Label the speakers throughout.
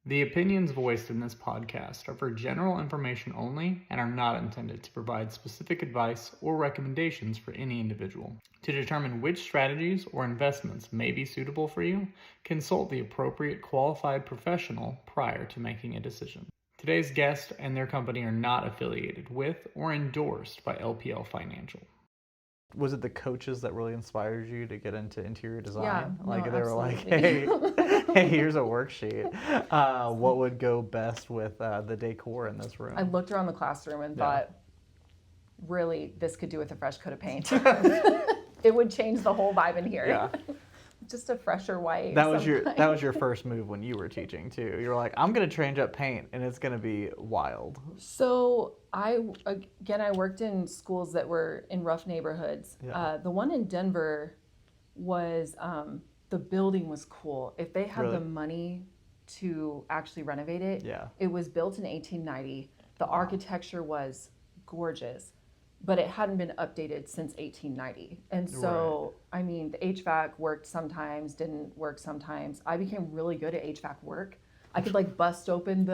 Speaker 1: The opinions voiced in this podcast are for general information only and are not intended to provide specific advice or recommendations for any individual. To determine which strategies or investments may be suitable for you, consult the appropriate qualified professional prior to making a decision. Today's guest and their company are not affiliated with or endorsed by LPL Financial.
Speaker 2: Was it the coaches that really inspired you to get into interior design?
Speaker 3: Yeah,
Speaker 2: They were like,
Speaker 3: absolutely.
Speaker 2: hey, here's a worksheet. What would go best with the decor in this room?
Speaker 3: I looked around the classroom and thought, really, this could do with a fresh coat of paint. It would change the whole vibe in here.
Speaker 2: Yeah.
Speaker 3: Just a fresher white.
Speaker 2: That was your first move when you were teaching too. You were like, I'm gonna change up paint and it's gonna be wild.
Speaker 3: So I worked in schools that were in rough neighborhoods.
Speaker 2: Yeah.
Speaker 3: The one in Denver was, the building was cool. If they had
Speaker 2: Really?
Speaker 3: the money to actually renovate it,
Speaker 2: Yeah.
Speaker 3: it was built in 1890. The architecture was gorgeous, but it hadn't been updated since 1890. And so, I mean, the HVAC worked sometimes, didn't work sometimes. I became really good at HVAC work. I could bust open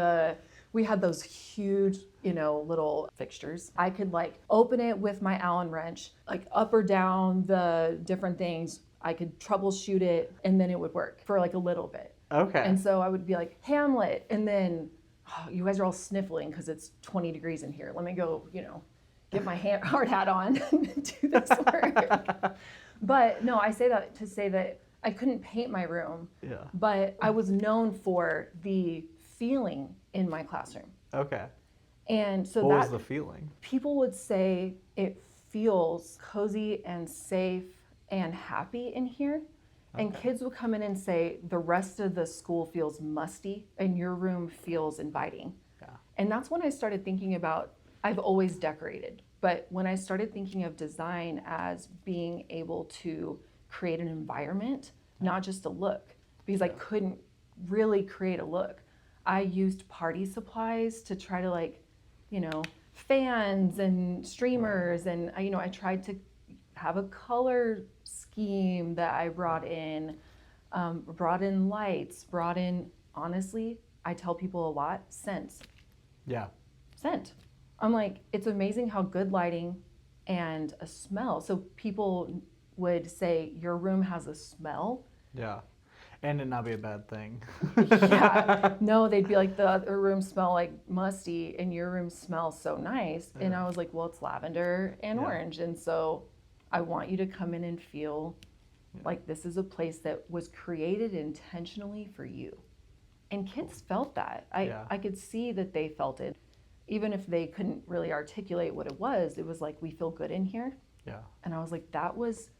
Speaker 3: we had those huge, little fixtures. I could open it with my Allen wrench, up or down the different things. I could troubleshoot it and then it would work for a little bit.
Speaker 2: Okay.
Speaker 3: And so I would be like, Hamlet, and then, you guys are all sniffling because it's 20 degrees in here. Let me go, get my hard hat on and do this work. But no, I say that to say that I couldn't paint my room, but I was known for the feeling in my classroom.
Speaker 2: Okay.
Speaker 3: And so
Speaker 2: what was the feeling?
Speaker 3: People would say it feels cozy and safe and happy in here. Okay. And kids would come in and say the rest of the school feels musty and your room feels inviting.
Speaker 2: Yeah.
Speaker 3: And that's when I started thinking about, I've always decorated, but when I started thinking of design as being able to create an environment, not just a look, because I couldn't really create a look. I used party supplies to try to fans and streamers, and I tried to have a color scheme that I brought in lights, honestly, I tell people a lot, scents.
Speaker 2: Yeah.
Speaker 3: Scent. I'm like, it's amazing how good lighting and a smell. So people would say, your room has a smell.
Speaker 2: Yeah. And it not be a bad thing.
Speaker 3: Yeah. No, they'd be like, the other rooms smell like musty and your room smells so nice. Yeah. And I was like, well, it's lavender and orange. And so I want you to come in and feel like this is a place that was created intentionally for you. And kids felt that. I could see that they felt it. Even if they couldn't really articulate what it was like, we feel good in here.
Speaker 2: Yeah.
Speaker 3: And I was like, that was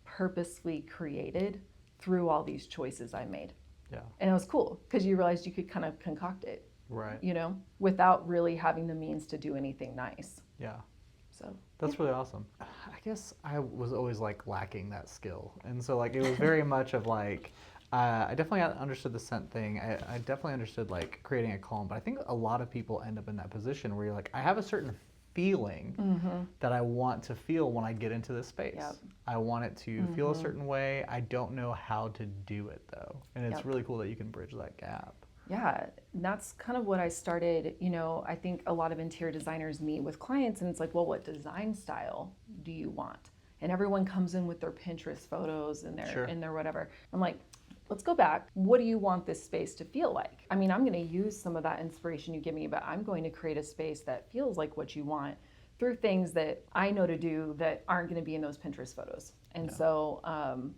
Speaker 3: purposely created through all these choices I made.
Speaker 2: Yeah.
Speaker 3: And it was cool because you realized you could kind of concoct it.
Speaker 2: Right.
Speaker 3: Without really having the means to do anything nice.
Speaker 2: Yeah.
Speaker 3: So
Speaker 2: that's really awesome. I guess I was always lacking that skill. And so it was very much of I definitely understood the scent thing. I definitely understood creating a calm, but I think a lot of people end up in that position where you're like, I have a certain feeling that I want to feel when I get into this space.
Speaker 3: Yep.
Speaker 2: I want it to feel a certain way. I don't know how to do it though. And it's really cool that you can bridge that gap.
Speaker 3: Yeah, that's kind of what I started. I think a lot of interior designers meet with clients and it's like, well, what design style do you want? And everyone comes in with their Pinterest photos and their whatever. I'm like, let's go back. What do you want this space to feel like? I mean, I'm going to use some of that inspiration you give me, but I'm going to create a space that feels like what you want through things that I know to do that aren't going to be in those Pinterest photos. And so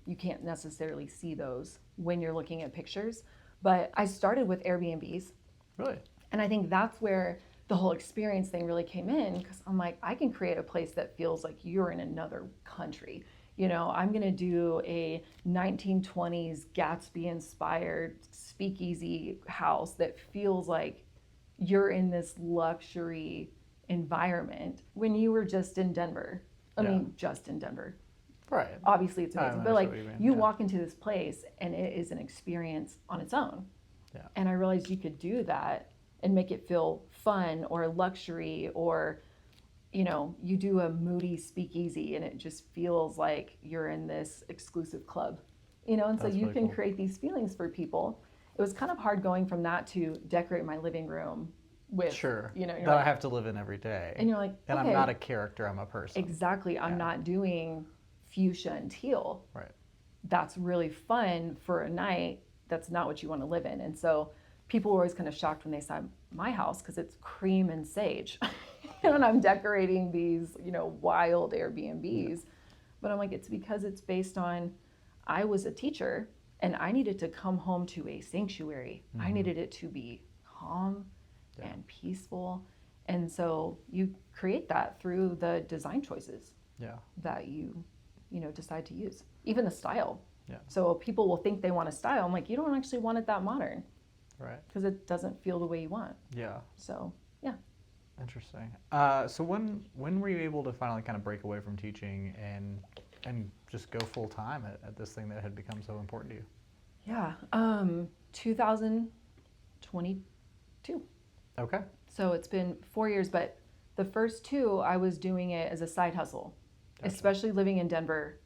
Speaker 3: you can't necessarily see those when you're looking at pictures. But I started with Airbnbs.
Speaker 2: Really?
Speaker 3: And I think that's where the whole experience thing really came in, because I'm like, I can create a place that feels like you're in another country. I'm going to do a 1920s Gatsby-inspired speakeasy house that feels like you're in this luxury environment when you were just in Denver. I mean, just in Denver.
Speaker 2: Right.
Speaker 3: Obviously, it's amazing. But
Speaker 2: you
Speaker 3: walk into this place and it is an experience on its own.
Speaker 2: Yeah.
Speaker 3: And I realized you could do that and make it feel fun or luxury, or you do a moody speakeasy and it just feels like you're in this exclusive club, and so you can create these feelings for people. it was kind of hard going from that to decorate my living room with,
Speaker 2: Sure.
Speaker 3: you know, you're
Speaker 2: That I
Speaker 3: like,
Speaker 2: have to live in every day.
Speaker 3: and you're like,
Speaker 2: And
Speaker 3: okay,
Speaker 2: I'm not a character, I'm a person.
Speaker 3: exactly. I'm
Speaker 2: Yeah.
Speaker 3: not doing fuchsia and teal.
Speaker 2: Right.
Speaker 3: That's really fun for a night. That's not what you want to live in. And so people were always kind of shocked when they saw my house because it's cream and sage. And I'm decorating these, you know, wild Airbnbs. But I'm like, it's because it's based on, I was a teacher and I needed to come home to a sanctuary. I needed it to be calm and peaceful. And so you create that through the design choices that you know, decide to use. Even the style.
Speaker 2: Yeah.
Speaker 3: So people will think they want a style. I'm like, you don't actually want it that modern.
Speaker 2: Right.
Speaker 3: Because it doesn't feel the way you want.
Speaker 2: Yeah.
Speaker 3: So, yeah.
Speaker 2: Interesting. So when were you able to finally kind of break away from teaching and just go full time at this thing that had become so important to you?
Speaker 3: Yeah. 2022.
Speaker 2: Okay.
Speaker 3: So it's been 4 years, but the first 2 I was doing it as a side hustle.
Speaker 2: Gotcha.
Speaker 3: Especially living in Denver.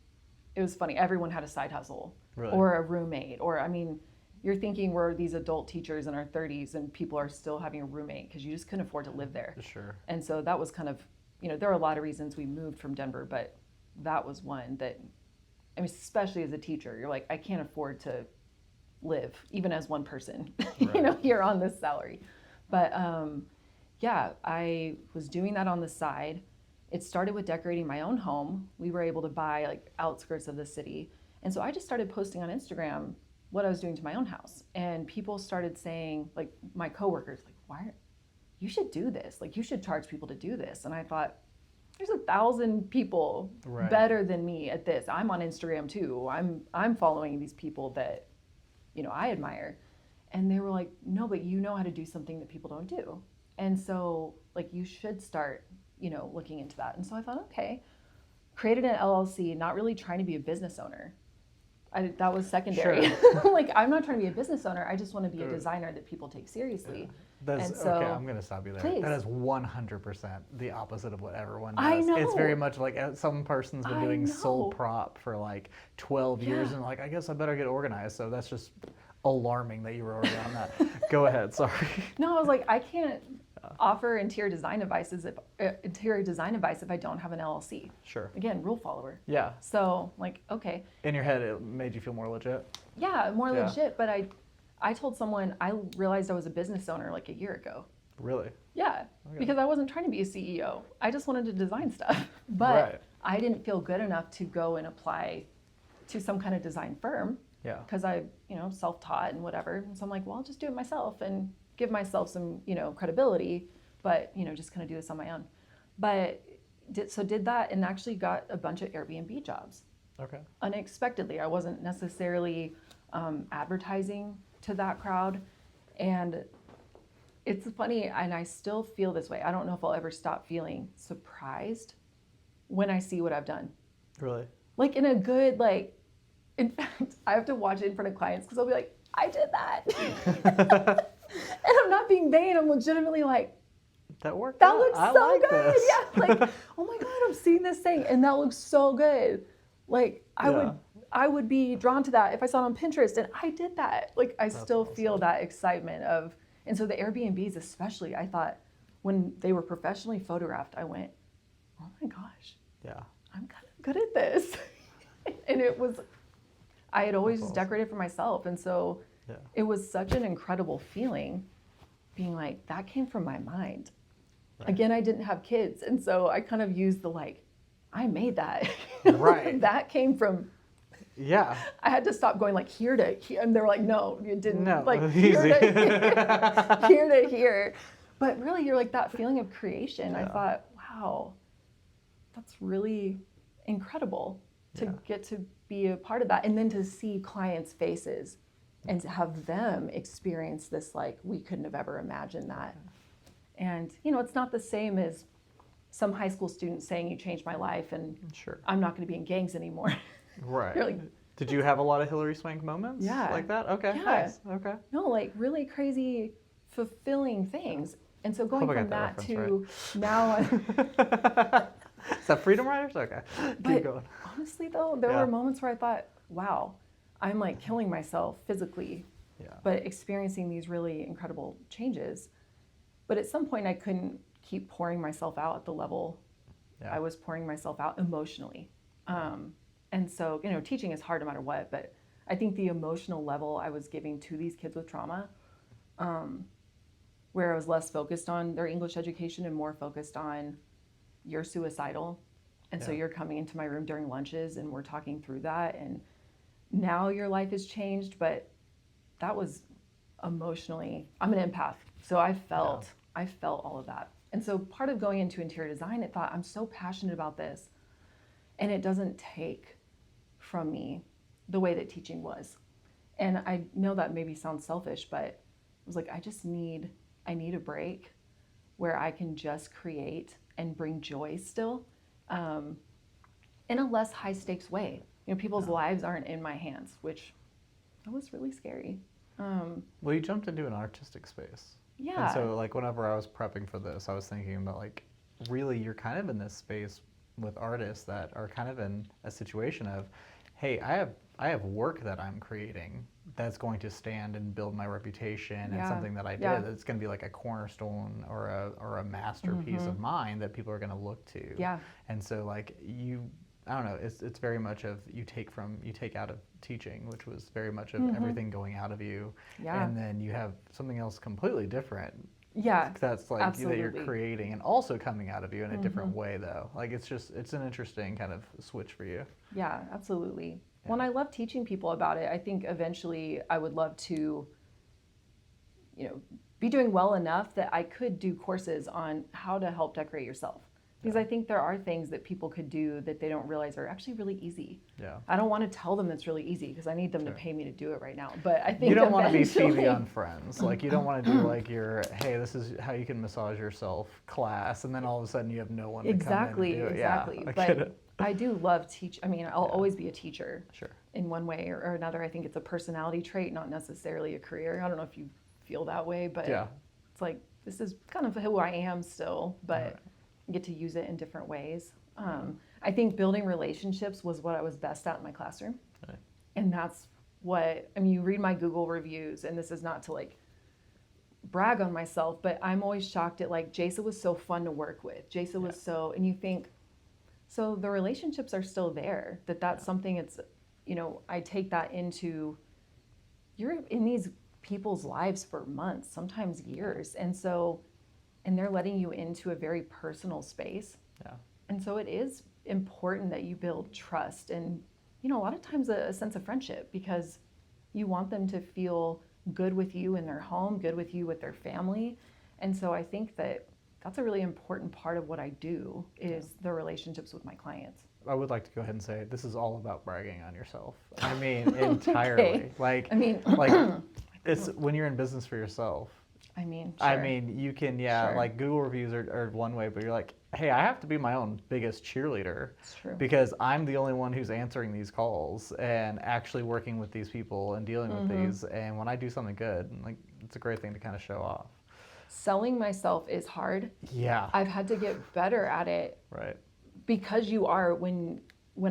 Speaker 3: It was funny. Everyone had a side hustle.
Speaker 2: Really?
Speaker 3: Or a roommate. Or, I mean, you're thinking we're these adult teachers in our 30s and people are still having a roommate because you just couldn't afford to live there.
Speaker 2: Sure.
Speaker 3: And so that was kind of, you know, there are a lot of reasons we moved from Denver, but that was one that, I mean, especially as a teacher, you're like, I can't afford to live even as one person,
Speaker 2: Right.
Speaker 3: you know, here on this salary. But yeah, I was doing that on the side. It started with decorating my own home. We were able to buy like outskirts of the city. And so I just started posting on Instagram what I was doing to my own house. And people started saying, like my coworkers, like, you should do this. Like you should charge people to do this. And I thought, there's 1,000 people
Speaker 2: Right.
Speaker 3: better than me at this. I'm on Instagram too. I'm following these people that, you know, I admire. And they were like, no, but you know how to do something that people don't do. And so like you should start, you know, looking into that. And so I thought, okay, created an LLC, not really trying to be a business owner. That was secondary.
Speaker 2: Sure.
Speaker 3: Like, I'm not trying to be a business owner. I just want to be a designer that people take seriously.
Speaker 2: That's
Speaker 3: And so,
Speaker 2: okay. I'm going to stop you there.
Speaker 3: please.
Speaker 2: That is 100% the opposite of what everyone does.
Speaker 3: I know.
Speaker 2: It's very much like some person's been
Speaker 3: I
Speaker 2: doing sole
Speaker 3: know.
Speaker 2: prop for like 12 years,
Speaker 3: Yeah.
Speaker 2: and like, I guess I better get organized. So that's just alarming that you were already on that. Go ahead. Sorry.
Speaker 3: No, I was like, I can't offer interior design advice if I don't have an LLC.
Speaker 2: Sure.
Speaker 3: Again, rule follower.
Speaker 2: Yeah.
Speaker 3: So like, okay,
Speaker 2: In your head, it made you feel more legit.
Speaker 3: yeah, more
Speaker 2: Yeah.
Speaker 3: legit. But I told someone I realized I was a business owner like a year ago.
Speaker 2: Really?
Speaker 3: Yeah,
Speaker 2: Okay.
Speaker 3: because I wasn't trying to be a CEO. I just wanted to design stuff. But
Speaker 2: Right.
Speaker 3: I didn't feel good enough to go and apply to some kind of design firm
Speaker 2: Yeah.
Speaker 3: because I, you know, self-taught and whatever. And so I'm like, well, I'll just do it myself and give myself some, you know, credibility, but, you know, just kind of do this on my own. But did that and actually got a bunch of Airbnb jobs.
Speaker 2: Okay.
Speaker 3: Unexpectedly. I wasn't necessarily advertising to that crowd. And it's funny, and I still feel this way. I don't know if I'll ever stop feeling surprised when I see what I've done.
Speaker 2: Really?
Speaker 3: Like in a good, like, in fact, I have to watch it in front of clients because I'll be like, I did that. And I'm not being vain. I'm legitimately like,
Speaker 2: That worked
Speaker 3: that
Speaker 2: out.
Speaker 3: looks
Speaker 2: I
Speaker 3: so
Speaker 2: like
Speaker 3: good.
Speaker 2: this.
Speaker 3: Yeah, like, oh my God, I'm seeing this thing and that looks so good. Like I would be drawn to that if I saw it on Pinterest and I did that. Like I still feel that excitement of, and so the Airbnbs especially, I thought when they were professionally photographed, I went, oh my gosh,
Speaker 2: Yeah.
Speaker 3: I'm kind of good at this. And it was, I had always
Speaker 2: That's
Speaker 3: just decorated for myself. And so
Speaker 2: Yeah.
Speaker 3: it was such an incredible feeling being like, that came from my mind.
Speaker 2: Right.
Speaker 3: Again, I didn't have kids. And so I kind of used the like, I made that.
Speaker 2: Right.
Speaker 3: That came from,
Speaker 2: Yeah.
Speaker 3: I had to stop going like here to here. And they were like, no, you didn't.
Speaker 2: No,
Speaker 3: Like
Speaker 2: easy.
Speaker 3: here to here to here. But really, you're like that feeling of creation. I
Speaker 2: Yeah.
Speaker 3: thought, wow, that's really incredible to
Speaker 2: Yeah.
Speaker 3: get to be a part of that. And then to see clients' faces and to have them experience this, like, we couldn't have ever imagined that. And, you know, it's not the same as some high school student saying you changed my life and
Speaker 2: Sure.
Speaker 3: I'm not going to be in gangs anymore.
Speaker 2: Right.
Speaker 3: You're like,
Speaker 2: Did you have a lot of Hillary Swank moments?
Speaker 3: Yeah.
Speaker 2: Like that? Okay.
Speaker 3: Yeah.
Speaker 2: Nice. Okay.
Speaker 3: no, like really crazy, fulfilling things. And so going
Speaker 2: Hope I
Speaker 3: from
Speaker 2: got
Speaker 3: that
Speaker 2: that
Speaker 3: to now,
Speaker 2: Is that Freedom Riders? Okay. Keep
Speaker 3: But
Speaker 2: going.
Speaker 3: honestly though, there
Speaker 2: Yeah.
Speaker 3: were moments where I thought, wow, I'm like killing myself physically
Speaker 2: Yeah.
Speaker 3: but experiencing these really incredible changes. But at some point, I couldn't keep pouring myself out at the level
Speaker 2: Yeah.
Speaker 3: I was pouring myself out emotionally. And so, teaching is hard no matter what, but I think the emotional level I was giving to these kids with trauma, where I was less focused on their English education and more focused on you're suicidal. And so
Speaker 2: Yeah.
Speaker 3: you're coming into my room during lunches and we're talking through that. And now your life has changed, but that was emotionally, I'm an empath. So I felt all of that. And so part of going into interior design, I thought, I'm so passionate about this. And it doesn't take from me the way that teaching was. And I know that maybe sounds selfish, but I was like, I need a break where I can just create and bring joy still, in a less high stakes way. People's lives aren't in my hands, which that was really scary.
Speaker 2: Well, you jumped into an artistic space.
Speaker 3: Yeah.
Speaker 2: And so, like, whenever I was prepping for this, I was thinking about, like, really, you're kind of in this space with artists that are kind of in a situation of, hey, I have work that I'm creating that's going to stand and build my reputation and something that I did that's going to be like a cornerstone or a masterpiece of mine that people are going to look to.
Speaker 3: Yeah.
Speaker 2: And so, like, I don't know, it's very much of you take out of teaching, which was very much of everything going out of you.
Speaker 3: Yeah.
Speaker 2: And then you have something else completely different.
Speaker 3: Yeah.
Speaker 2: That's like
Speaker 3: absolutely.
Speaker 2: that you're creating and also coming out of you in a different way, though. Like, it's an interesting kind of switch for you.
Speaker 3: Yeah, absolutely. Yeah. Well, I love teaching people about it. I think eventually I would love to, be doing well enough that I could do courses on how to help decorate yourself. Because I think there are things that people could do that they don't realize are actually really easy.
Speaker 2: Yeah.
Speaker 3: I don't want to tell them it's really easy because I need them to pay me to do it right now. But I think
Speaker 2: you don't want to be Phoebe on Friends. Like, you don't want to do like your, hey, this is how you can massage yourself class, and then all of a sudden you have no one to come in and do it.
Speaker 3: Exactly.
Speaker 2: Yeah,
Speaker 3: but I do love I'll always be a teacher.
Speaker 2: Sure.
Speaker 3: In one way or another. I think it's a personality trait, not necessarily a career. I don't know if you feel that way, but it's like, this is kind of who I am still, but get to use it in different ways. I think building relationships was what I was best at in my classroom.
Speaker 2: Right.
Speaker 3: And that's you read my Google reviews, and this is not to like brag on myself, but I'm always shocked at like, Jasa was so fun to work with. Jasa was and you think, so the relationships are still there, that's something it's, I take that into, you're in these people's lives for months, sometimes years. And they're letting you into a very personal space.
Speaker 2: Yeah.
Speaker 3: And so it is important that you build trust and, a lot of times a sense of friendship, because you want them to feel good with you in their home, good with you with their family. And so I think that's a really important part of what I do is the relationships with my clients.
Speaker 2: I would like to go ahead and say this is all about bragging on yourself. I mean, entirely.
Speaker 3: Okay.
Speaker 2: Like, it's when you're in business for yourself.
Speaker 3: Sure.
Speaker 2: You can,
Speaker 3: Sure.
Speaker 2: like Google reviews are one way, but you're like, hey, I have to be my own biggest cheerleader.
Speaker 3: It's true.
Speaker 2: Because I'm the only one who's answering these calls and actually working with these people and dealing with these. And when I do something good, like, it's a great thing to kind of show off.
Speaker 3: Selling myself is hard.
Speaker 2: Yeah.
Speaker 3: I've had to get better at it.
Speaker 2: Right.
Speaker 3: Because when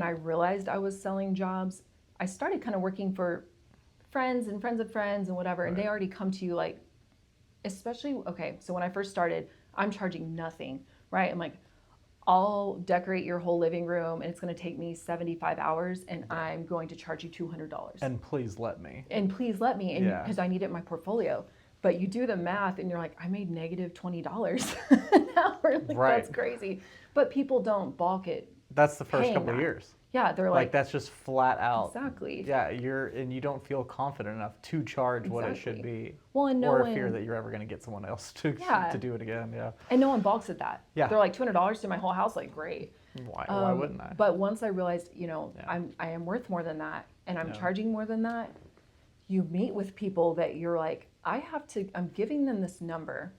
Speaker 3: I realized I was selling jobs, I started kind of working for friends and friends of friends and whatever, and they already come to you like, especially, so when I first started, I'm charging nothing, right? I'm like, I'll decorate your whole living room and it's going to take me 75 hours and I'm going to charge you $200.
Speaker 2: And please let me.
Speaker 3: And because I need it in my portfolio. But you do the math and you're like, I made negative $20 an hour. Like, that's crazy. But people don't balk at
Speaker 2: That's the first couple of years.
Speaker 3: Yeah, they're like
Speaker 2: that's just flat out.
Speaker 3: Exactly.
Speaker 2: Yeah, you don't feel confident enough to charge what it should be.
Speaker 3: Well, and
Speaker 2: or fear that you're ever going to get someone else to do it again. Yeah.
Speaker 3: And no one balks at that.
Speaker 2: Yeah.
Speaker 3: They're like $200 to my whole house, like great.
Speaker 2: Why wouldn't I?
Speaker 3: But once I realized, I am worth more than that, and I'm charging more than that. You meet with people that you're like, I'm giving them this number,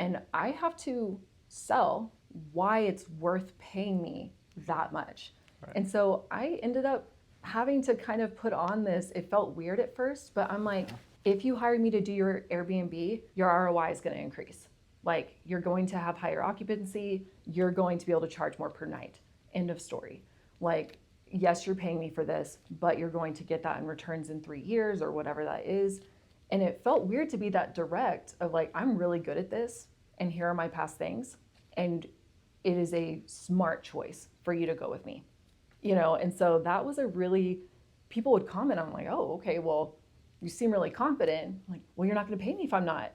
Speaker 3: and I have to sell why it's worth paying me that much. Right. And so I ended up having to kind of put on this, it felt weird at first, but I'm like, if you hire me to do your Airbnb, your ROI is going to increase. Like, you're going to have higher occupancy, you're going to be able to charge more per night. End of story. Like, yes, you're paying me for this, but you're going to get that in returns in 3 years or whatever that is. And it felt weird to be that direct of like, I'm really good at this, and here are my past things. And it is a smart choice for you to go with me, And so that was people would comment. I'm like, oh, okay, well, you seem really confident. I'm like, well, you're not going to pay me if I'm not.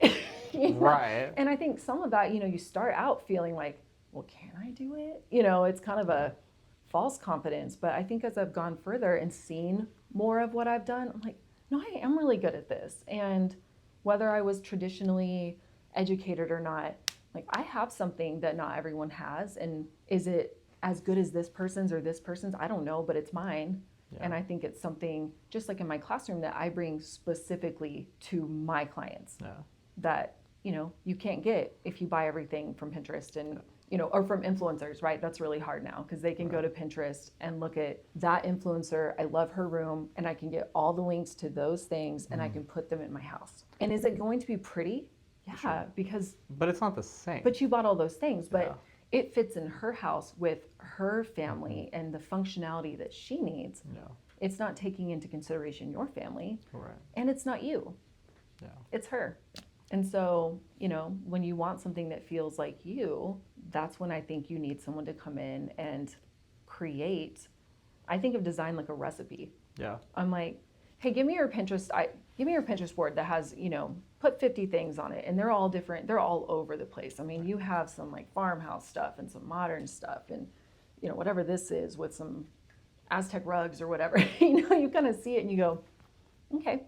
Speaker 2: Right.
Speaker 3: And I think some of that, you start out feeling like, well, can I do it? It's kind of a false confidence. But I think as I've gone further and seen more of what I've done, I'm like, no, I am really good at this. And whether I was traditionally educated or not, like I have something that not everyone has. And is it as good as this person's or this person's? I don't know, but it's mine. Yeah. And I think it's something, just like in my classroom, that I bring specifically to my clients that, you can't get if you buy everything from Pinterest and, or from influencers, right? That's really hard now because they can go to Pinterest and look at that influencer. I love her room, and I can get all the links to those things and I can put them in my house. And is it going to be pretty? Yeah, sure. Because.
Speaker 2: But it's not the same.
Speaker 3: But you bought all those things, but it fits in her house with her family and the functionality that she needs.
Speaker 2: Yeah.
Speaker 3: It's not taking into consideration your family.
Speaker 2: Correct.
Speaker 3: And it's not you.
Speaker 2: Yeah.
Speaker 3: It's her. And so, when you want something that feels like you, that's when I think you need someone to come in and create. I think of design like a recipe.
Speaker 2: Yeah.
Speaker 3: I'm like, hey, give me your Pinterest board that has, put 50 things on it, and they're all different. They're all over the place. I mean, you have some like farmhouse stuff and some modern stuff and, whatever this is with some Aztec rugs or whatever, you kind of see it and you go, okay,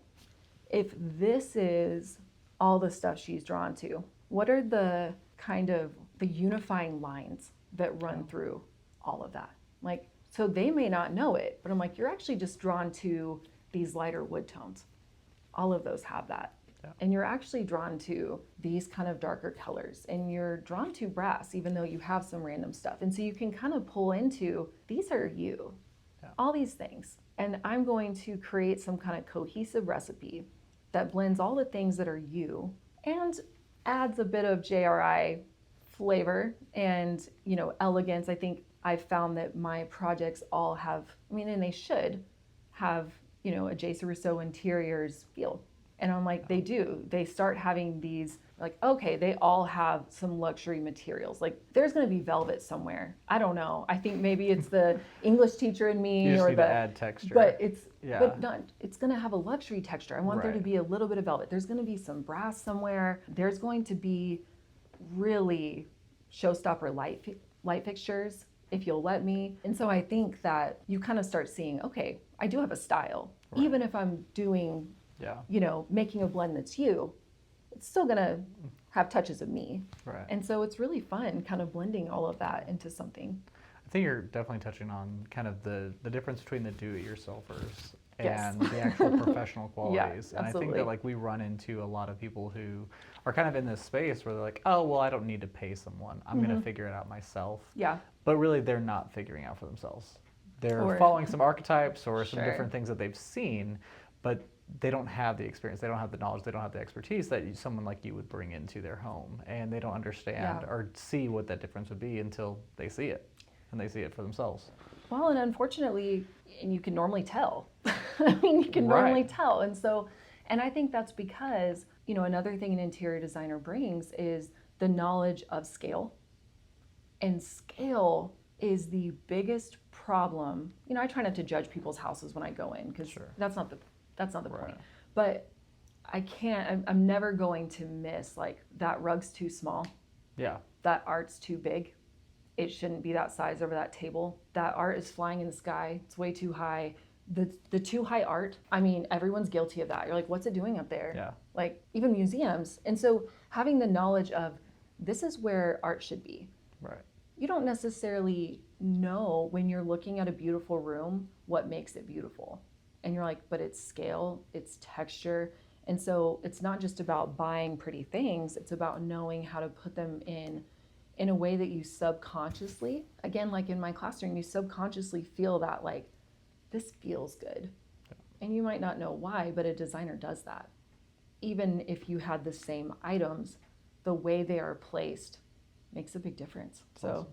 Speaker 3: if this is all the stuff she's drawn to, what are the kind of the unifying lines that run through all of that? Like, so they may not know it, but I'm like, you're actually just drawn to these lighter wood tones. All of those have that. Yeah. And you're actually drawn to these kind of darker colors, and you're drawn to brass, even though you have some random stuff. And so you can kind of pull into, these are you, all these things. And I'm going to create some kind of cohesive recipe that blends all the things that are you and adds a bit of JRI flavor and, elegance. I think I've found that my projects all have, and they should have, a Jasa Rosseau interiors feel. And I'm like, they do. They start having these, like, okay, they all have some luxury materials. Like, there's going to be velvet somewhere. I don't know. I think maybe it's the English teacher in me,
Speaker 2: you just
Speaker 3: or
Speaker 2: need to add texture.
Speaker 3: But it's going to have a light texture. I want there to be a little bit of velvet. There's going to be some brass somewhere. There's going to be really showstopper light fixtures, if you'll let me. And so I think that you kind of start seeing, okay, I do have a style, even if I'm doing. Making a blend that's you, it's still gonna have touches of me. Right. And so it's really fun kind of blending all of that into something.
Speaker 2: I think you're definitely touching on kind of the difference between the do-it-yourselfers and the actual professional qualities. And
Speaker 3: absolutely.
Speaker 2: I think that we run into a lot of people who are kind of in this space where they're like, oh, well, I don't need to pay someone. I'm gonna figure it out myself.
Speaker 3: Yeah.
Speaker 2: But really they're not figuring out for themselves. They're following some archetypes or some different things that they've seen, but they don't have the experience, they don't have the knowledge, they don't have the expertise that someone like you would bring into their home, and they don't understand or see what that difference would be until they see it, and they see it for themselves.
Speaker 3: Well, and unfortunately, you can normally tell. You can normally tell. And so, and I think that's because, another thing an interior designer brings is the knowledge of scale. And scale is the biggest problem. I try not to judge people's houses when I go in, because that's not the point. But I'm never going to miss, like, that rug's too small. Yeah. That art's too big. It shouldn't be that size over that table. That art is flying in the sky. It's way too high. The too high art, everyone's guilty of that. You're like, what's it doing up there? Yeah. Like, even museums. And so having the knowledge of, this is where art should be. Right. You don't necessarily know when you're looking at a beautiful room what makes it beautiful. And you're like, but it's scale, it's texture. And so it's not just about buying pretty things, it's about knowing how to put them in a way that you subconsciously, again, like in my classroom, you subconsciously feel that, like, this feels good. Yeah. And you might not know why, but a designer does that. Even if you had the same items, the way they are placed makes a big difference. So,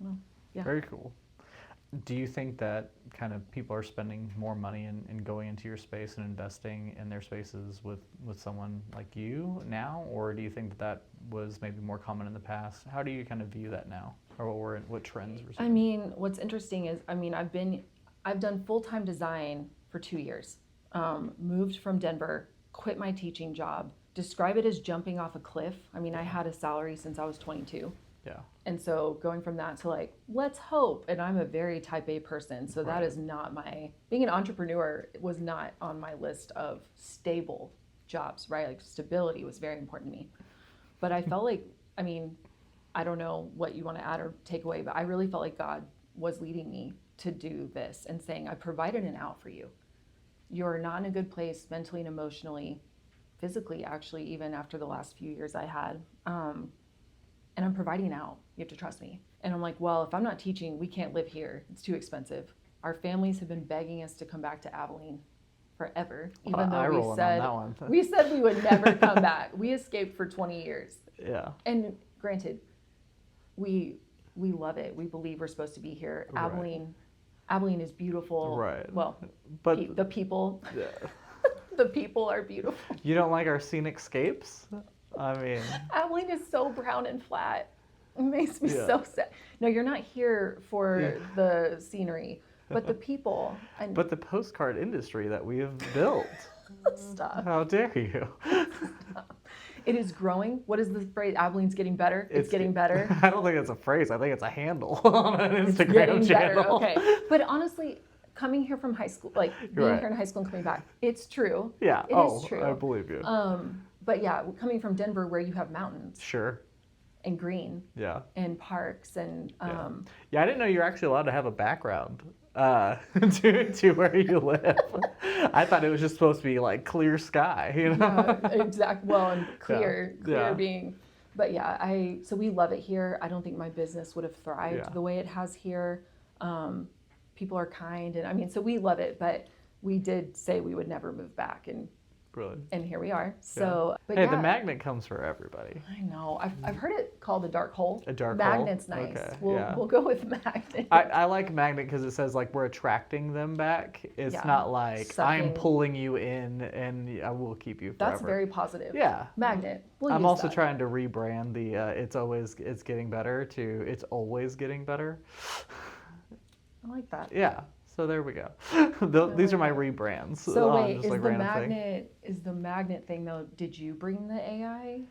Speaker 2: awesome. Very cool. Do you think that kind of people are spending more money in going into your space and investing in their spaces with someone like you now? Or do you think that that was maybe more common in the past? How do you kind of view that now? Or what trends we're seeing?
Speaker 3: I mean, what's interesting is, I mean, I've done full-time design for 2 years. Moved from Denver, quit my teaching job. Describe it as jumping off a cliff. I mean, I had a salary since I was 22.
Speaker 2: Yeah.
Speaker 3: And so going from that to like, let's hope. And I'm a very type A person. So that is not being an entrepreneur was not on my list of stable jobs, right? Like stability was very important to me. But I felt like, I mean, I don't know what you want to add or take away, but I really felt like God was leading me to do this and saying, I provided an out for you. You're not in a good place mentally and emotionally, physically, actually, even after the last few years I had. And I'm providing an out. You have to trust me. And I'm like, well, if I'm not teaching, we can't live here. It's too expensive. Our families have been begging us to come back to Abilene forever, even though we said we would never come back. We escaped for 20 years.
Speaker 2: Yeah.
Speaker 3: And granted, we love it. We believe we're supposed to be here. Abilene is beautiful.
Speaker 2: Right.
Speaker 3: Well,
Speaker 2: but
Speaker 3: the people,
Speaker 2: yeah.
Speaker 3: the people are beautiful.
Speaker 2: You don't like our scenic scapes? I mean,
Speaker 3: Abilene is so brown and flat. It makes me so sad. No, you're not here for the scenery, but the people. And
Speaker 2: but the postcard industry that we have built.
Speaker 3: Stop.
Speaker 2: How dare you?
Speaker 3: Stop. It is growing. What is the phrase? Abilene's getting better. It's getting better.
Speaker 2: I don't think it's a phrase. I think it's a handle on an Instagram channel.
Speaker 3: Better. Okay. But honestly, coming here from high school, like being here in high school and coming back, it's true.
Speaker 2: Yeah.
Speaker 3: It is true.
Speaker 2: I believe you.
Speaker 3: But yeah, coming from Denver where you have mountains.
Speaker 2: Sure.
Speaker 3: And green.
Speaker 2: Yeah.
Speaker 3: And parks and
Speaker 2: yeah, I didn't know you're actually allowed to have a background to where you live. I thought it was just supposed to be like clear sky, you know?
Speaker 3: Yeah, exactly. Well, and clear being. But yeah, so we love it here. I don't think my business would have thrived the way it has here. People are kind, and I mean, so we love it. But we did say we would never move back, and and here we are. So, but
Speaker 2: hey, the magnet comes for everybody.
Speaker 3: I know. I've heard it called a dark hole.
Speaker 2: A dark
Speaker 3: Magnet's
Speaker 2: hole?
Speaker 3: nice.
Speaker 2: Okay.
Speaker 3: We'll go with magnet.
Speaker 2: I like magnet because it says like we're attracting them back. It's not like I'm pulling you in and I will keep you forever.
Speaker 3: That's very positive.
Speaker 2: Yeah.
Speaker 3: Magnet.
Speaker 2: I'm also trying to rebrand the it's getting better to it's always getting better.
Speaker 3: I like that.
Speaker 2: Yeah. So there we go. These are my rebrands.
Speaker 3: So wait, is the magnet thing though? Did you bring the AI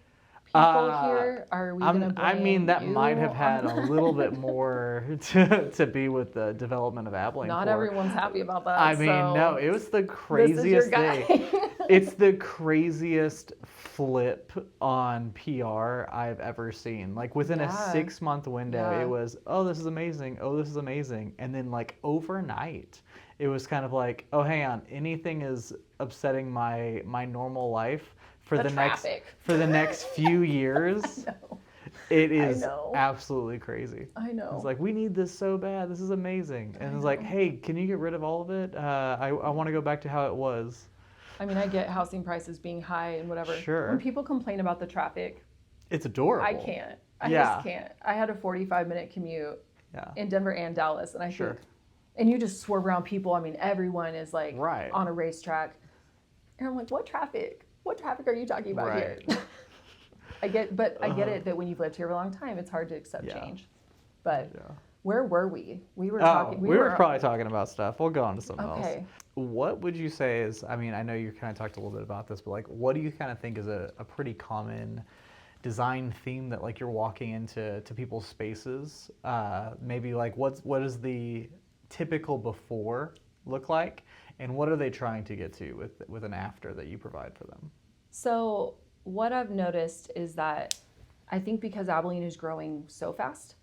Speaker 3: people here? Are we gonna blame
Speaker 2: I mean, that
Speaker 3: you
Speaker 2: might have had a little bit more to be with the development of Abilene.
Speaker 3: Not everyone's happy about that.
Speaker 2: I mean, no, it was the craziest thing. It's the craziest flip on PR I've ever seen. Like within a 6-month window, it was, oh, this is amazing. Oh, this is amazing. And then like overnight, it was kind of like, oh, hang on, anything is upsetting my normal life for the next few years. It is absolutely crazy.
Speaker 3: I know.
Speaker 2: It's like, we need this so bad. This is amazing. And it's like, hey, can you get rid of all of it? I want to go back to how it was.
Speaker 3: I mean, I get housing prices being high and whatever.
Speaker 2: Sure.
Speaker 3: When people complain about the traffic,
Speaker 2: it's adorable.
Speaker 3: I can't. I just can't. I had a 45-minute commute in Denver and Dallas, and I think, and you just swerve around people. I mean, everyone is like on a racetrack, and I'm like, what traffic? What traffic are you talking about here? I get it that when you've lived here for a long time, it's hard to accept change. But where were we? We were talking.
Speaker 2: We were probably talking about stuff. We'll go on to something else. What would you say is? I mean, I know you kind of talked a little bit about this, but like, what do you kind of think is a pretty common design theme that like you're walking into people's spaces? Maybe like what is the typical before look like, and what are they trying to get to with an after that you provide for them?
Speaker 3: So what I've noticed is that I think because Abilene is growing so fast,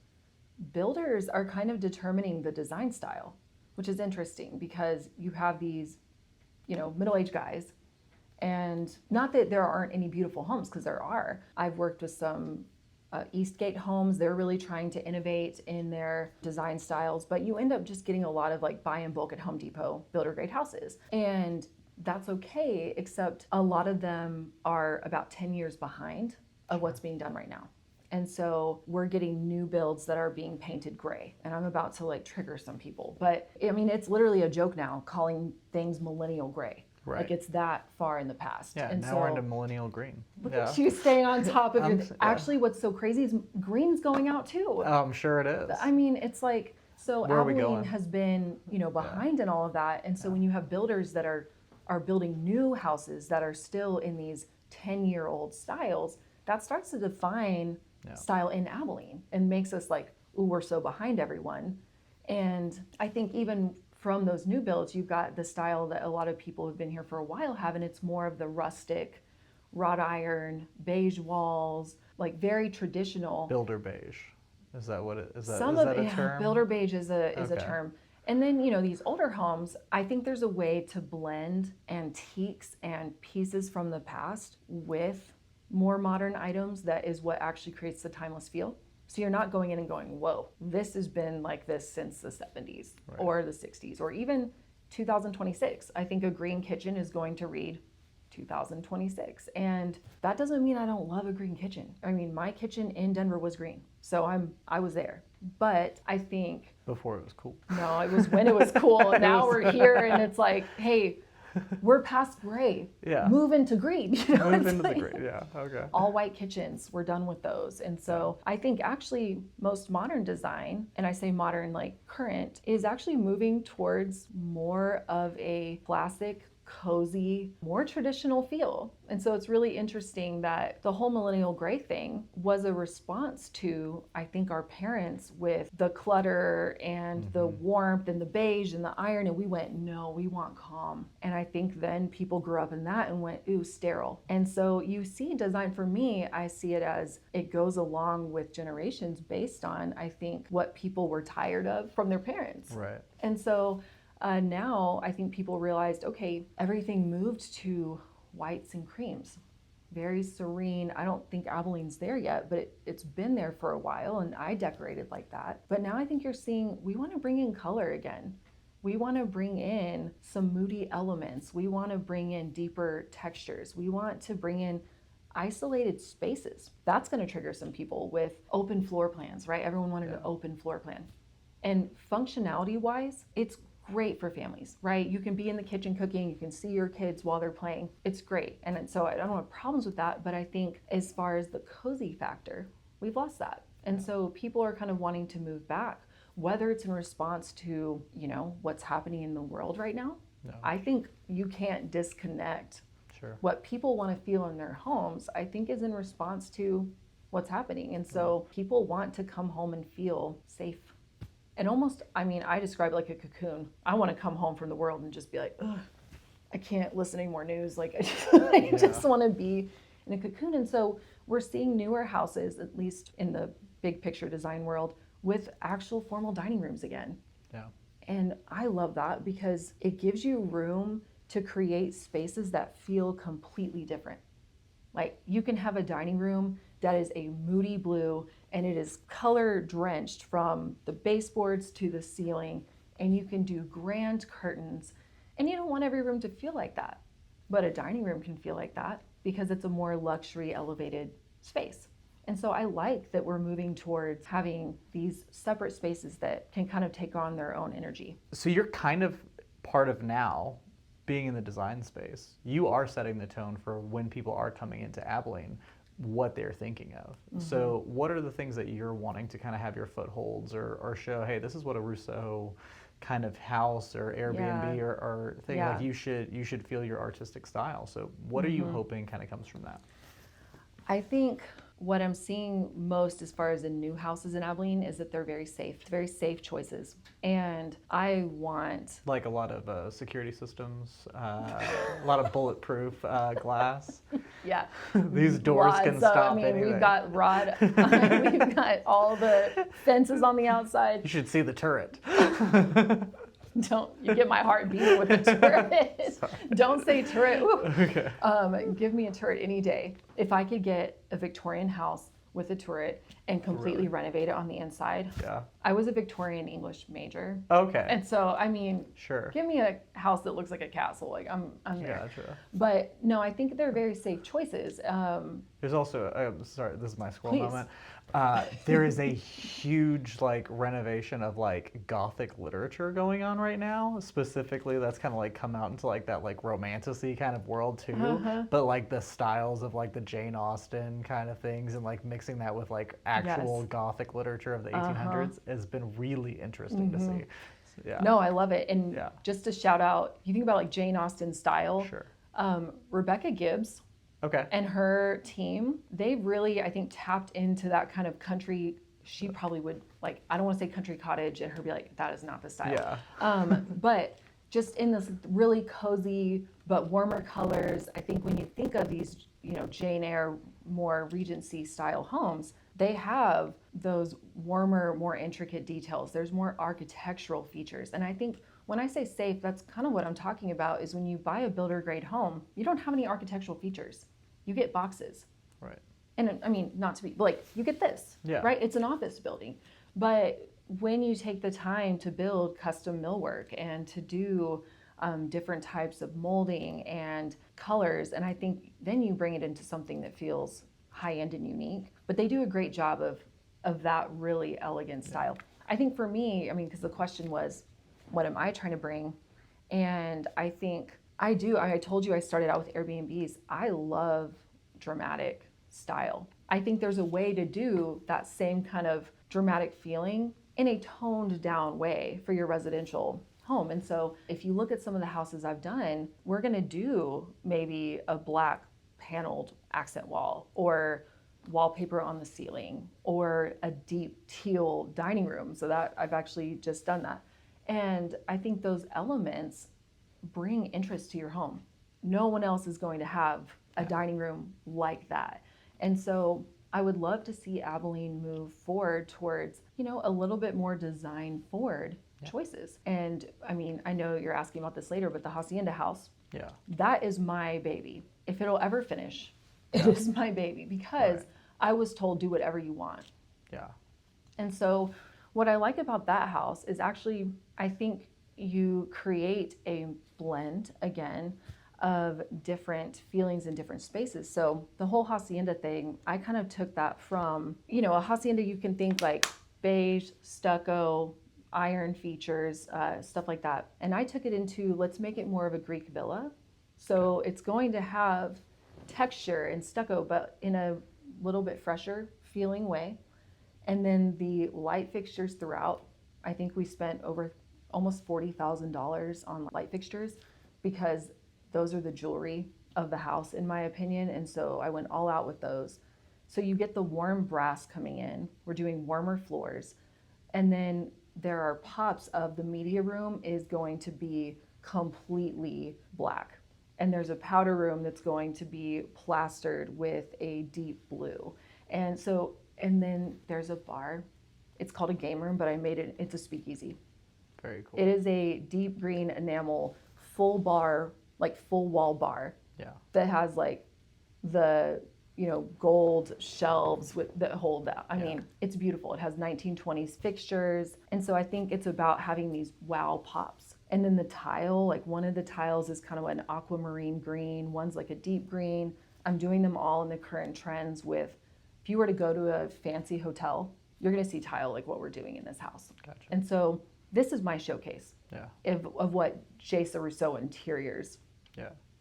Speaker 3: builders are kind of determining the design style, which is interesting because you have these, middle-aged guys, and not that there aren't any beautiful homes, because there are. I've worked with some Eastgate homes. They're really trying to innovate in their design styles, but you end up just getting a lot of like buy in bulk at Home Depot builder grade houses. And that's okay, except a lot of them are about 10 years behind of what's being done right now. And so we're getting new builds that are being painted gray. And I'm about to like trigger some people. But I mean, it's literally a joke now calling things millennial gray.
Speaker 2: Right.
Speaker 3: Like it's that far in the past.
Speaker 2: Yeah,
Speaker 3: and
Speaker 2: now
Speaker 3: so,
Speaker 2: we're into millennial green.
Speaker 3: Look
Speaker 2: Yeah.
Speaker 3: at you staying on top of your.
Speaker 2: Yeah.
Speaker 3: Actually, what's so crazy is green's going out too.
Speaker 2: I'm sure it is.
Speaker 3: I mean, it's like, so
Speaker 2: Where are we
Speaker 3: Abilene
Speaker 2: going?
Speaker 3: has been, behind in all of that. And so when you have builders that are building new houses that are still in these 10-year-old styles, that starts to define style in Abilene and makes us like, ooh, we're so behind everyone. And I think even from those new builds, you've got the style that a lot of people who've been here for a while have, and it's more of the rustic, wrought iron, beige walls, like very traditional.
Speaker 2: Builder beige. Is that what it is? That,
Speaker 3: Some
Speaker 2: is
Speaker 3: of
Speaker 2: that a term?
Speaker 3: builder beige is a
Speaker 2: Okay.
Speaker 3: term. And then, these older homes, I think there's a way to blend antiques and pieces from the past with more modern items that is what actually creates the timeless feel. So you're not going in and going, whoa, this has been like this since the 70s or the 60s or even 2026. I think a green kitchen is going to read 2026. And that doesn't mean I don't love a green kitchen. I mean, my kitchen in Denver was green. So I was there. But I think
Speaker 2: before it was cool.
Speaker 3: No, it was when it was cool. And now we're here and it's like, hey, we're past gray.
Speaker 2: Yeah.
Speaker 3: Move into green.
Speaker 2: Move into the green. Yeah. Okay.
Speaker 3: All white kitchens, we're done with those. And so I think actually most modern design, and I say modern like current, is actually moving towards more of a classic, cozy, more traditional feel. And so it's really interesting that the whole millennial gray thing was a response to, I think, our parents with the clutter and the warmth and the beige and the iron. And we went, no, we want calm. And I think then people grew up in that and went, ooh, sterile. And so you see design, for me, I see it as it goes along with generations based on, I think, what people were tired of from their parents.
Speaker 2: Right.
Speaker 3: And so now I think people realized, okay, everything moved to whites and creams. Very serene. I don't think Abilene's there yet, but it's been there for a while, and I decorated like that. But now I think you're seeing, we want to bring in color again. We want to bring in some moody elements. We want to bring in deeper textures. We want to bring in isolated spaces. That's going to trigger some people with open floor plans, right? Everyone wanted an open floor plan. And functionality-wise, it's great for families, right? You can be in the kitchen cooking, you can see your kids while they're playing. It's great. And so I don't have problems with that, but I think as far as the cozy factor, we've lost that. And so people are kind of wanting to move back, whether it's in response to, what's happening in the world right now. No. I think you can't disconnect what people want to feel in their homes, I think is in response to what's happening. And so people want to come home and feel safe. And almost, I describe it like a cocoon. I want to come home from the world and just be like, ugh, I can't listen to any more news. Like, I just want to be in a cocoon. And so we're seeing newer houses, at least in the big picture design world, with actual formal dining rooms again. Yeah. And I love that because it gives you room to create spaces that feel completely different. Like, you can have a dining room that is a moody blue and it is color drenched from the baseboards to the ceiling, and you can do grand curtains, and you don't want every room to feel like that, but a dining room can feel like that because it's a more luxury elevated space. And so I like that we're moving towards having these separate spaces that can kind of take on their own energy.
Speaker 2: So you're kind of part of now being in the design space. You are setting the tone for when people are coming into Abilene, what they're thinking of. Mm-hmm. So what are the things that you're wanting to kind of have your footholds or show, hey, this is what a Rosseau kind of house or Airbnb or thing, like you should feel your artistic style. So what are you hoping kind of comes from that?
Speaker 3: I think what I'm seeing most as far as in new houses in Abilene is that they're very safe choices. And I want...
Speaker 2: Like a lot of security systems, a lot of bulletproof glass.
Speaker 3: Yeah.
Speaker 2: These doors can stop anything.
Speaker 3: We've got we've got all the fences on the outside.
Speaker 2: You should see the turret.
Speaker 3: Don't you get my heart beating with the turret. Don't say turret. Okay. Give me a turret any day. If I could get a Victorian house with a turret and completely renovate it on the inside. Yeah. I was a Victorian English major.
Speaker 2: Okay.
Speaker 3: And so,
Speaker 2: sure.
Speaker 3: Give me a house that looks like a castle. Like I'm there.
Speaker 2: Gotcha.
Speaker 3: But no, I think they're very safe choices.
Speaker 2: There's also, sorry, this is my scroll
Speaker 3: Please.
Speaker 2: moment. There is a huge like renovation of like Gothic literature going on right now. Specifically, that's kind of like come out into like that like romanticy kind of world too. But like the styles of like the Jane Austen kind of things and like mixing that with like actual
Speaker 3: Yes.
Speaker 2: Gothic literature of the 1800s has been really interesting to see. So, yeah.
Speaker 3: No, I love it. And
Speaker 2: Yeah.
Speaker 3: just to shout out, you think about like Jane Austen style,
Speaker 2: Sure.
Speaker 3: Rebecca Gibbs
Speaker 2: Okay.
Speaker 3: and her team, they really, I think, tapped into that kind of country. She probably would, like, I don't want to say country cottage and her be like, that is not the style.
Speaker 2: Yeah.
Speaker 3: But just in this really cozy but warmer colors, I think when you think of these, Jane Eyre, more Regency style homes, they have those warmer, more intricate details. There's more architectural features. And I think when I say safe, that's kind of what I'm talking about is when you buy a builder grade home, you don't have any architectural features. You get boxes.
Speaker 2: Right.
Speaker 3: And I mean, not to be like, you get this,
Speaker 2: Yeah.
Speaker 3: right? It's an office building. But when you take the time to build custom millwork and to do different types of molding and colors, and I think then you bring it into something that feels high end and unique. But they do a great job of that really elegant style. I think for me, I mean, because the question was, what am I trying to bring? And I think I told you I started out with Airbnbs. I love dramatic style. I think there's a way to do that same kind of dramatic feeling in a toned down way for your residential home. And so if you look at some of the houses I've done, we're going to do maybe a black paneled accent wall or wallpaper on the ceiling or a deep teal dining room. So that I've actually just done that. And I think those elements bring interest to your home. No one else is going to have a dining room like that. And so I would love to see Abilene move forward towards, a little bit more design forward choices. And I mean, I know you're asking about this later, but the Hacienda house, that is my baby. If it'll ever finish, it is my baby because I was told do whatever you want.
Speaker 2: Yeah.
Speaker 3: And so what I like about that house is actually, I think you create a blend again of different feelings in different spaces. So the whole hacienda thing, I kind of took that from, a hacienda you can think like beige, stucco, iron features, stuff like that. And I took it into, let's make it more of a Greek villa. So it's going to have texture and stucco, but in a little bit fresher feeling way. And then the light fixtures throughout, I think we spent over almost $40,000 on light fixtures because those are the jewelry of the house, in my opinion. And so I went all out with those. So you get the warm brass coming in. We're doing warmer floors. And then there are pops of the media room is going to be completely black. And there's a powder room that's going to be plastered with a deep blue. And then there's a bar. It's called a game room, but it's a speakeasy.
Speaker 2: Very cool.
Speaker 3: It is a deep green enamel, full bar, like full wall bar.
Speaker 2: Yeah.
Speaker 3: That has like the, gold shelves that hold that. I mean, it's beautiful. It has 1920s fixtures. And so I think it's about having these wow pops. And then the tile, like one of the tiles is kind of an aquamarine green. One's like a deep green. I'm doing them all in the current trends with, if you were to go to a fancy hotel, you're going to see tile like what we're doing in this house.
Speaker 2: Gotcha.
Speaker 3: And so this is my showcase
Speaker 2: Yeah.
Speaker 3: of what Jasa Rosseau interiors,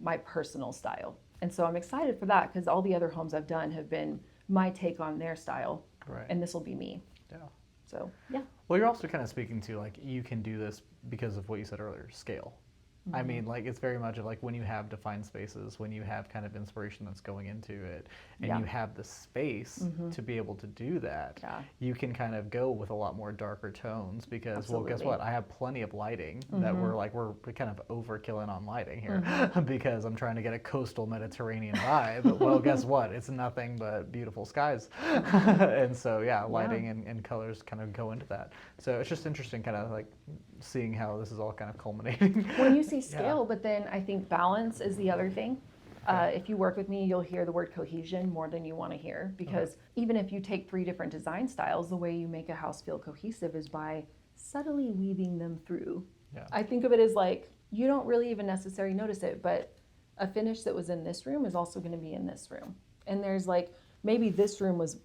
Speaker 3: my personal style. And so I'm excited for that because all the other homes I've done have been my take on their style.
Speaker 2: Right.
Speaker 3: And this will be me.
Speaker 2: Yeah.
Speaker 3: So, yeah.
Speaker 2: Well, you're also kind of speaking to like you can do this because of what you said earlier, scale. I mean, like it's very much of like when you have defined spaces, when you have kind of inspiration that's going into it, and you have the space to be able to do that, you can kind of go with a lot more darker tones because, well, guess what? I have plenty of lighting that we're kind of overkilling on lighting here because I'm trying to get a coastal Mediterranean vibe. Well, guess what? It's nothing but beautiful skies. And so, lighting and colors kind of go into that. So it's just interesting kind of like seeing how this is all kind of culminating.
Speaker 3: When you see scale, but then I think balance is the other thing. If you work with me, you'll hear the word cohesion more than you want to hear because even if you take 3 different design styles, the way you make a house feel cohesive is by subtly weaving them through. I think of it as like, you don't really even necessarily notice it, but a finish that was in this room is also going to be in this room. And there's like, maybe this room was,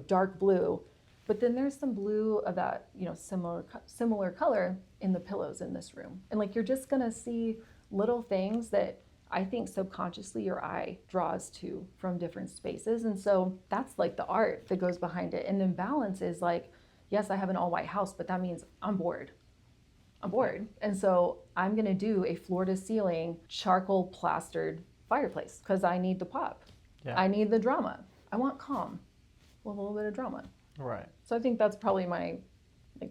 Speaker 3: dark blue, but then there's some blue of that, similar color in the pillows in this room. And like, you're just gonna see little things that I think subconsciously your eye draws to from different spaces. And so that's like the art that goes behind it. And then balance is like, yes, I have an all white house, but that means I'm bored. And so I'm gonna do a floor to ceiling charcoal plastered fireplace because I need the pop.
Speaker 2: Yeah.
Speaker 3: I need the drama. I want calm with a little bit of drama.
Speaker 2: Right.
Speaker 3: So I think that's probably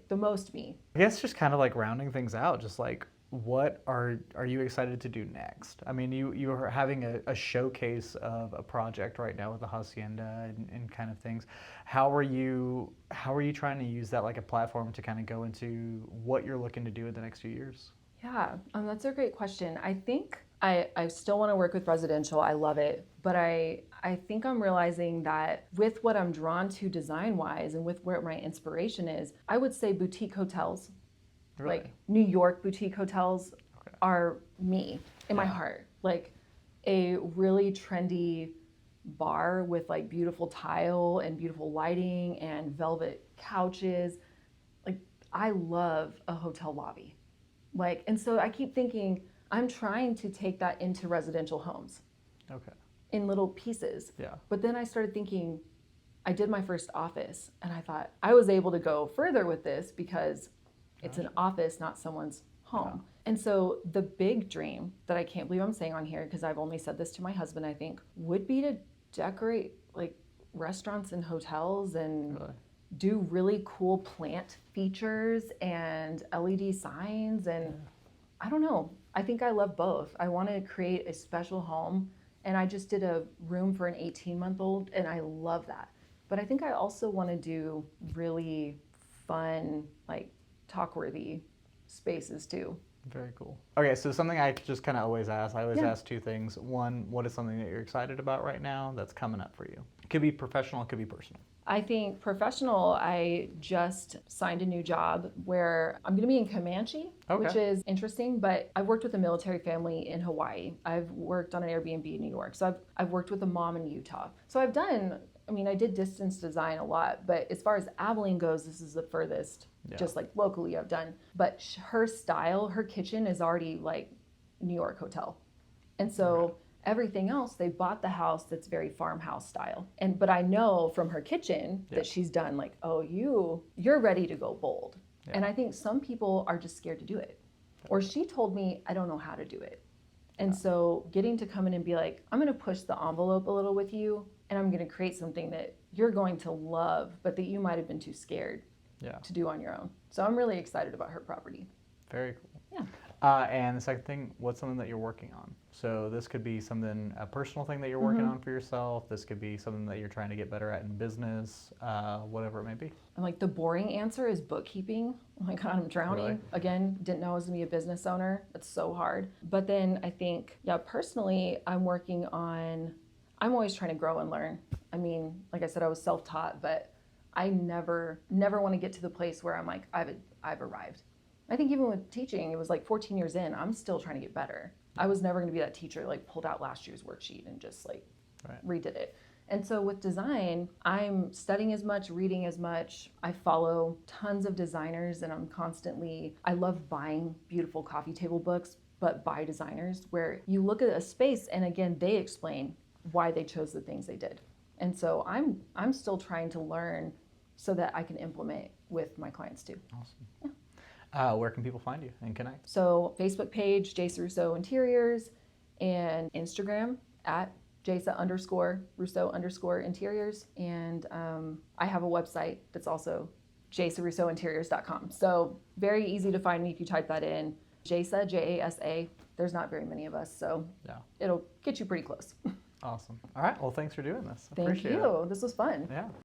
Speaker 3: the most me.
Speaker 2: I guess just kind of like rounding things out, just like what are you excited to do next? I mean, you are having a showcase of a project right now with the hacienda and kind of things. How are you trying to use that like a platform to kind of go into what you're looking to do in the next few years?
Speaker 3: Yeah, that's a great question. I think I still want to work with residential. I love it, but I think I'm realizing that with what I'm drawn to design-wise and with where my inspiration is, I would say boutique hotels.
Speaker 2: Really?
Speaker 3: Like New York boutique hotels are me in my heart. Like a really trendy bar with like beautiful tile and beautiful lighting and velvet couches. Like I love a hotel lobby. Like, and so I keep thinking I'm trying to take that into residential homes.
Speaker 2: Okay.
Speaker 3: In little pieces.
Speaker 2: Yeah.
Speaker 3: But then I started thinking, I did my first office and I thought I was able to go further with this because it's an office, not someone's home. Yeah. And so the big dream that I can't believe I'm saying on here, because I've only said this to my husband, I think, would be to decorate like restaurants and hotels and do really cool plant features and LED signs. And I don't know, I think I love both. I want to create a special home. And I just did a room for an 18-month-old and I love that. But I think I also want to do really fun, like talk-worthy spaces too.
Speaker 2: Very cool. Okay, so something I just kind of always ask, I always ask two things. One, what is something that you're excited about right now that's coming up for you? It could be professional, it could be personal.
Speaker 3: I think professional, I just signed a new job where I'm going to be in Comanche, which is interesting, but I've worked with a military family in Hawaii. I've worked on an Airbnb in New York. So I've worked with a mom in Utah. So I did distance design a lot, but as far as Abilene goes, this is the furthest, just like locally I've done. But her style, her kitchen is already like New York hotel. And so everything else, they bought the house that's very farmhouse style. But I know from her kitchen that she's done like, oh, you're ready to go bold. Yeah. And I think some people are just scared to do it. Or she told me, I don't know how to do it. And so getting to come in and be like, I'm going to push the envelope a little with you, and I'm going to create something that you're going to love, but that you might have been too scared to do on your own. So I'm really excited about her property.
Speaker 2: Very cool.
Speaker 3: Yeah.
Speaker 2: And the second thing, what's something that you're working on? So this could be a personal thing that you're working on for yourself. This could be something that you're trying to get better at in business, whatever it may be.
Speaker 3: And like the boring answer is bookkeeping. Oh my God, I'm drowning. Really? Again, didn't know I was gonna be a business owner. It's so hard. But then I think, personally, I'm always trying to grow and learn. I mean, like I said, I was self-taught, but I never want to get to the place where I'm like, I've arrived. I think even with teaching, it was like 14 years in, I'm still trying to get better. I was never going to be that teacher like pulled out last year's worksheet and just like redid it. And so with design, I'm studying as much, reading as much. I follow tons of designers and I love buying beautiful coffee table books, but by designers where you look at a space and again, they explain why they chose the things they did. And so I'm still trying to learn so that I can implement with my clients too.
Speaker 2: Awesome.
Speaker 3: Yeah.
Speaker 2: Where can people find you and connect?
Speaker 3: So Facebook page, Jasa Rosseau Interiors, and Instagram at Jasa_Rosseau_Interiors. And I have a website that's also JasaRousseauInteriors.com. So very easy to find me if you type that in. Jasa, Jasa. There's not very many of us, so it'll get you pretty close.
Speaker 2: Awesome. All right. Well, thanks for doing this.
Speaker 3: Thank you. This was fun.
Speaker 2: Yeah.